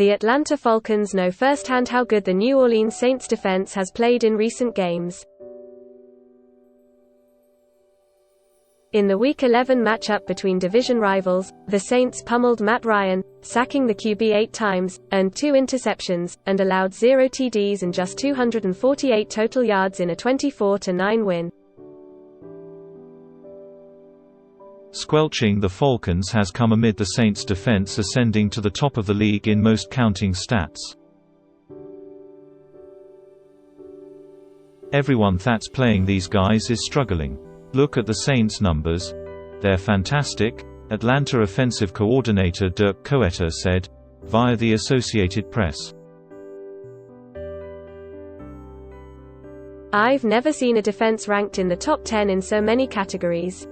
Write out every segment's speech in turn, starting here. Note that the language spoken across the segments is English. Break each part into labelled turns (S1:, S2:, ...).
S1: The Atlanta Falcons know firsthand how good the New Orleans Saints defense has played in recent games. In the Week 11 matchup between division rivals, the Saints pummeled Matt Ryan, sacking the QB 8 times, earned 2 interceptions, and allowed 0 TDs and just 248 total yards in a 24-9 win.
S2: Squelching the Falcons has come amid the Saints' defense ascending to the top of the league in most counting stats. Everyone that's playing these guys is struggling. Look at the Saints' numbers. They're fantastic, Atlanta offensive coordinator Dirk Koetter said, via the Associated Press.
S1: I've never seen a defense ranked in the top 10 in so many categories.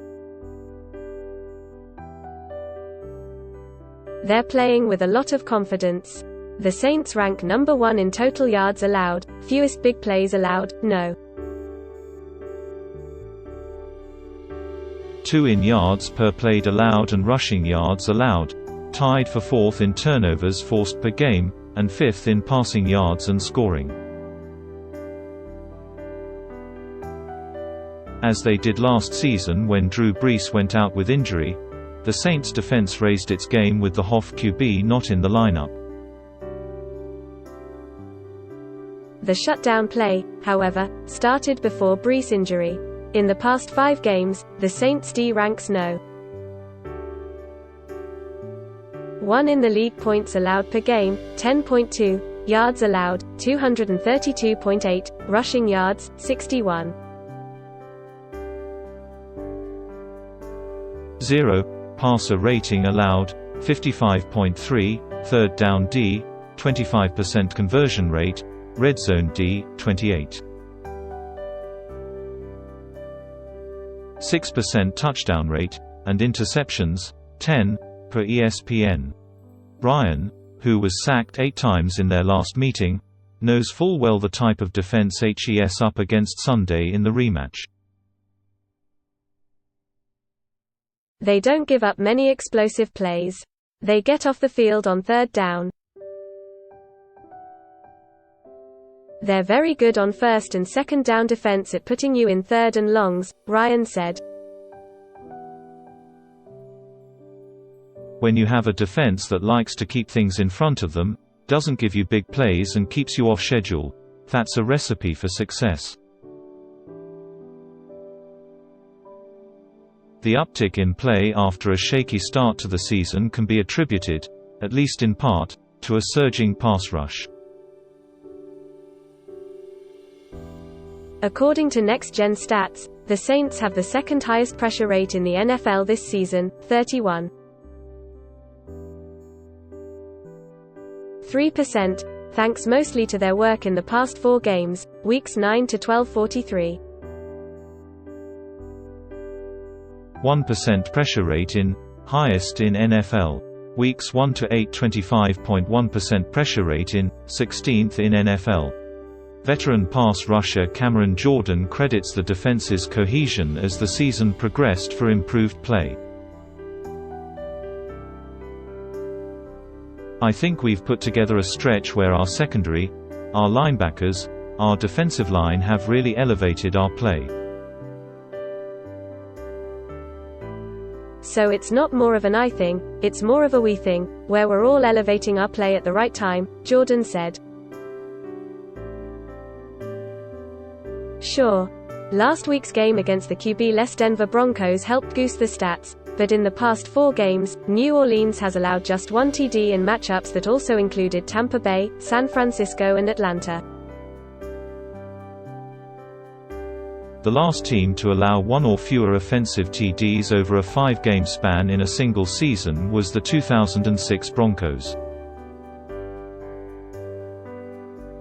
S1: They're playing with a lot of confidence. The Saints rank number 1 in total yards allowed, fewest big plays allowed, no.
S2: 2 in yards per played allowed and rushing yards allowed, tied for 4th in turnovers forced per game, and 5th in passing yards and scoring. As they did last season when Drew Brees went out with injury, the Saints' defense raised its game with the Hoff QB not in the lineup.
S1: The shutdown play, however, started before Brees' injury. In the past 5 games, the Saints' D ranks no. 1 in the league points allowed per game, 10.2, yards allowed, 232.8, rushing yards, 61.
S2: 0. Passer rating allowed, 55.3, third down D, 25% conversion rate, red zone D, 28. 6% touchdown rate, and interceptions, 10, per ESPN. Ryan, who was sacked 8 times in their last meeting, knows full well the type of defense HES up against Sunday in the rematch.
S1: They don't give up many explosive plays. They get off the field on 3rd down. They're very good on 1st and 2nd down defense at putting you in 3rd and longs, Ryan said.
S2: When you have a defense that likes to keep things in front of them, doesn't give you big plays and keeps you off schedule, that's a recipe for success. The uptick in play after a shaky start to the season can be attributed, at least in part, to a surging pass rush.
S1: According to Next Gen Stats, the Saints have the 2nd highest pressure rate in the NFL this season, 31.3%, thanks mostly to their work in the past 4 games, weeks 9 to 12:43.
S2: 1% pressure rate in, highest in NFL. Weeks 1 to 8 25.1% pressure rate in, 16th in NFL. Veteran pass rusher Cameron Jordan credits the defense's cohesion as the season progressed for improved play. I think we've put together a stretch where our secondary, our linebackers, our defensive line have really elevated our play.
S1: So it's not more of an I thing, it's more of a we thing, where we're all elevating our play at the right time, Jordan said. Sure. Last week's game against the QB-less Denver Broncos helped goose the stats, but in the past 4 games, New Orleans has allowed just 1 TD in matchups that also included Tampa Bay, San Francisco and Atlanta.
S2: The last team to allow 1 or fewer offensive TDs over a 5-game span in a single season was the 2006 Broncos.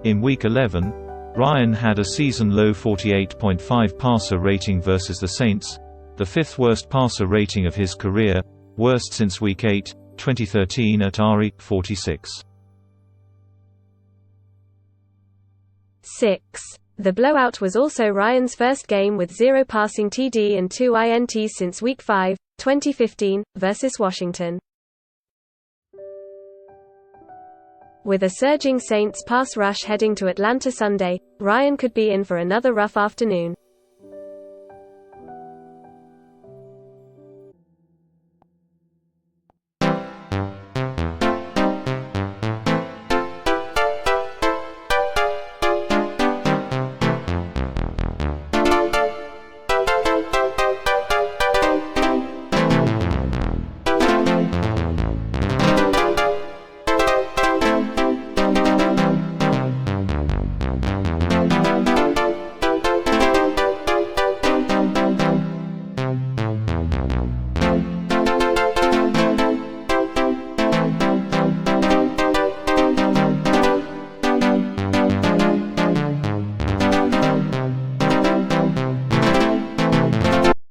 S2: In Week 11, Ryan had a season-low 48.5 passer rating versus the Saints, the 5th worst passer rating of his career, worst since Week 8, 2013 at RE 46.
S1: 6. The blowout was also Ryan's first game with 0 passing TD and 2 INTs since Week 5, 2015, versus Washington. With a surging Saints pass rush heading to Atlanta Sunday, Ryan could be in for another rough afternoon.